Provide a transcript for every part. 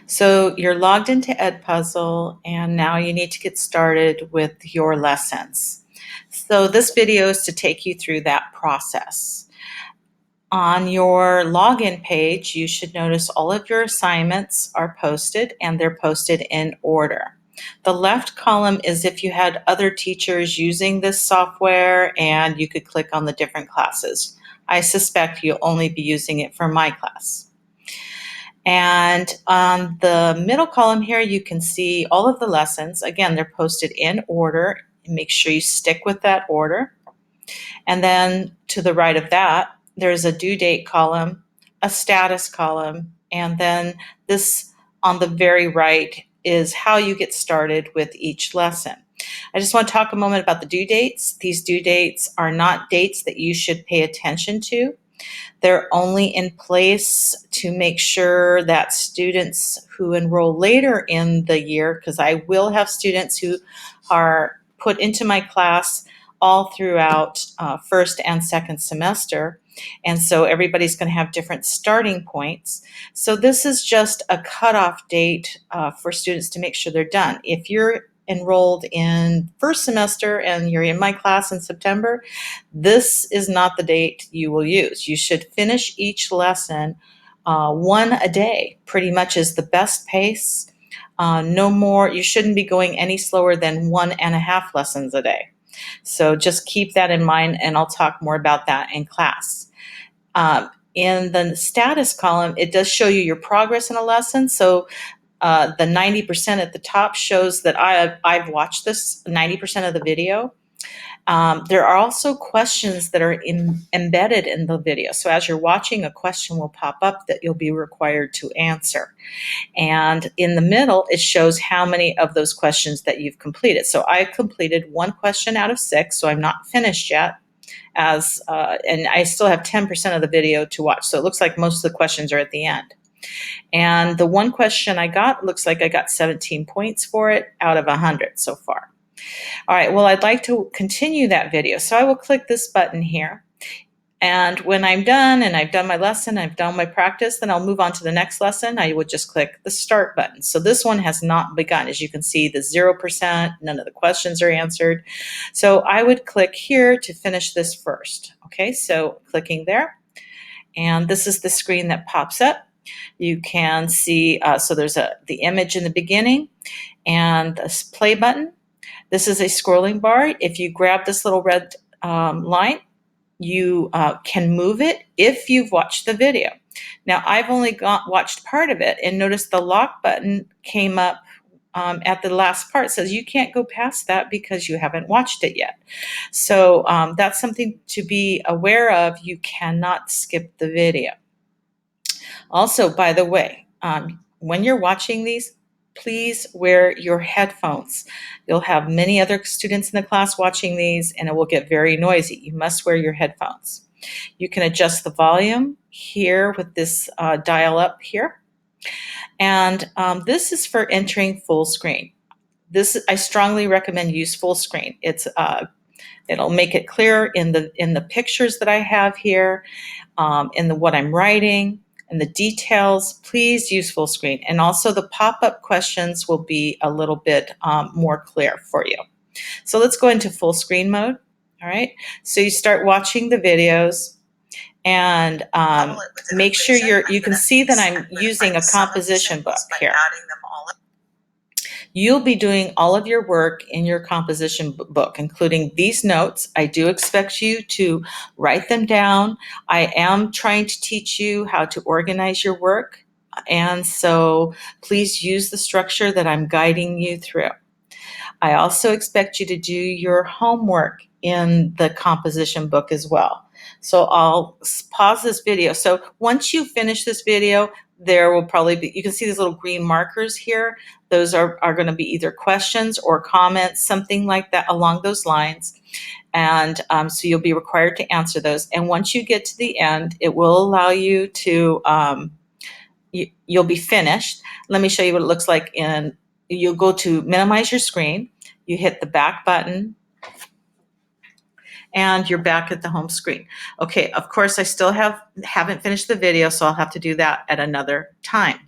So you're logged into Edpuzzle, and now you need to get started with your lessons. So this video is to take you through that process. On your login page, you should notice all of your assignments are posted, and they're posted in order. The left column is if you had other teachers using this software, and you could click on the different classes. I suspect you'll only be using it for my class. And on the middle column here, you can see all of the lessons. Again, they're posted in order. Make sure you stick with that order. And then to the right of that, there's a due date column, a status column, and then this on the very right is how you get started with each lesson. I just want to talk a moment about the due dates. These due dates are not dates that you should pay attention to. They're only in place to make sure that students who enroll later in the year, because I will have students who are put into my class all throughout first and second semester, and so everybody's going to have different starting points. So this is just a cutoff date for students to make sure they're done. If you're enrolled in first semester and you're in my class in September, this is not the date you will use. You should finish each lesson one a day, pretty much is the best pace. No more, you shouldn't be going any slower than 1.5 lessons a day. So just keep that in mind, and I'll talk more about that in class. In the status column, it does show you your progress in a lesson. So the 90% at the top shows that I've watched this 90% of the video. There are also questions that are embedded in the video. So as you're watching, a question will pop up that you'll be required to answer. And in the middle, it shows how many of those questions that you've completed. So I completed 1 question out of 6, so I'm not finished yet. And I still have 10% of the video to watch. So it looks like most of the questions are at the end. And the 1 question I got, looks like I got 17 points for it out of 100 so far. All right, well, I'd like to continue that video. So I will click this button here. And when I'm done and I've done my lesson, I've done my practice, then I'll move on to the next lesson. I would just click the start button. So this one has not begun. As you can see, the 0%, none of the questions are answered. So I would click here to finish this first. Okay, so clicking there. And this is the screen that pops up. You can see, so there's the image in the beginning and a play button. This is a scrolling bar. If you grab this little red line, you can move it if you've watched the video. Now, I've only watched part of it, and notice the lock button came up at the last part. It says you can't go past that because you haven't watched it yet. So that's something to be aware of. You cannot skip the video. Also, by the way, when you're watching these, please wear your headphones. You'll have many other students in the class watching these, and it will get very noisy. You must wear your headphones. You can adjust the volume here with this dial up here. And this is for entering full screen. I strongly recommend use full screen. It'll make it clear in the pictures that I have here, in what I'm writing, and the details. Please use full screen. And also the pop-up questions will be a little bit more clear for you. So let's go into full screen mode. All right. So you start watching the videos, and make sure you can see that I'm using a composition book here. You'll be doing all of your work in your composition book, including these notes. I do expect you to write them down. I am trying to teach you how to organize your work, and so please use the structure that I'm guiding you through. I also expect you to do your homework in the composition book as well. So I'll pause this video. So once you finish this video, there will probably be, you can see these little green markers here. Those are going to be either questions or comments, something like that along those lines. And so you'll be required to answer those. And once you get to the end, it will allow you to, you'll be finished. Let me show you what it looks like you'll go to minimize your screen. You hit the back button, and you're back at the home screen. Okay, of course, I still haven't finished the video, so I'll have to do that at another time.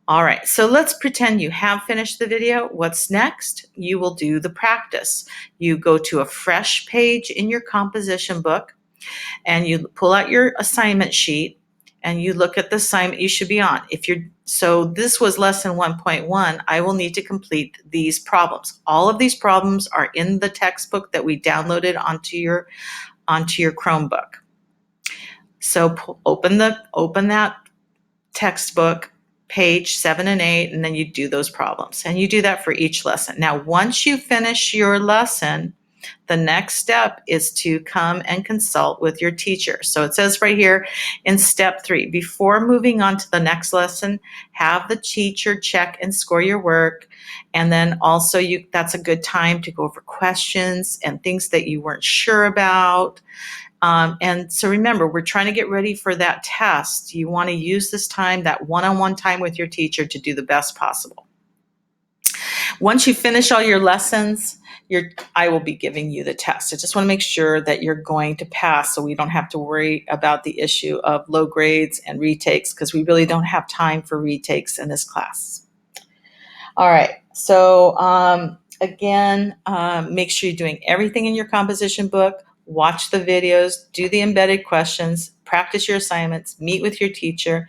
All right, so let's pretend you have finished the video. What's next? You will do the practice. You go to a fresh page in your composition book and you pull out your assignment sheet and you look at the assignment you should be on. So this was lesson 1.1, I will need to complete these problems. All of these problems are in the textbook that we downloaded onto your Chromebook. So open that textbook, page 7 and 8, and then you do those problems. And you do that for each lesson. Now, once you finish your lesson, the next step is to come and consult with your teacher. So it says right here in step 3, before moving on to the next lesson, have the teacher check and score your work. And then also that's a good time to go over questions and things that you weren't sure about. And so remember, we're trying to get ready for that test. You want to use this time, that one-on-one time with your teacher, to do the best possible. Once you finish all your lessons, I will be giving you the test. I just want to make sure that you're going to pass so we don't have to worry about the issue of low grades and retakes, because we really don't have time for retakes in this class. All right, so again, make sure you're doing everything in your composition book. Watch the videos, do the embedded questions, practice your assignments, meet with your teacher,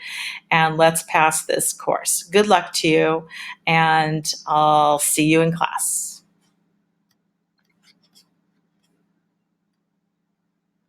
and let's pass this course. Good luck to you, and I'll see you in class.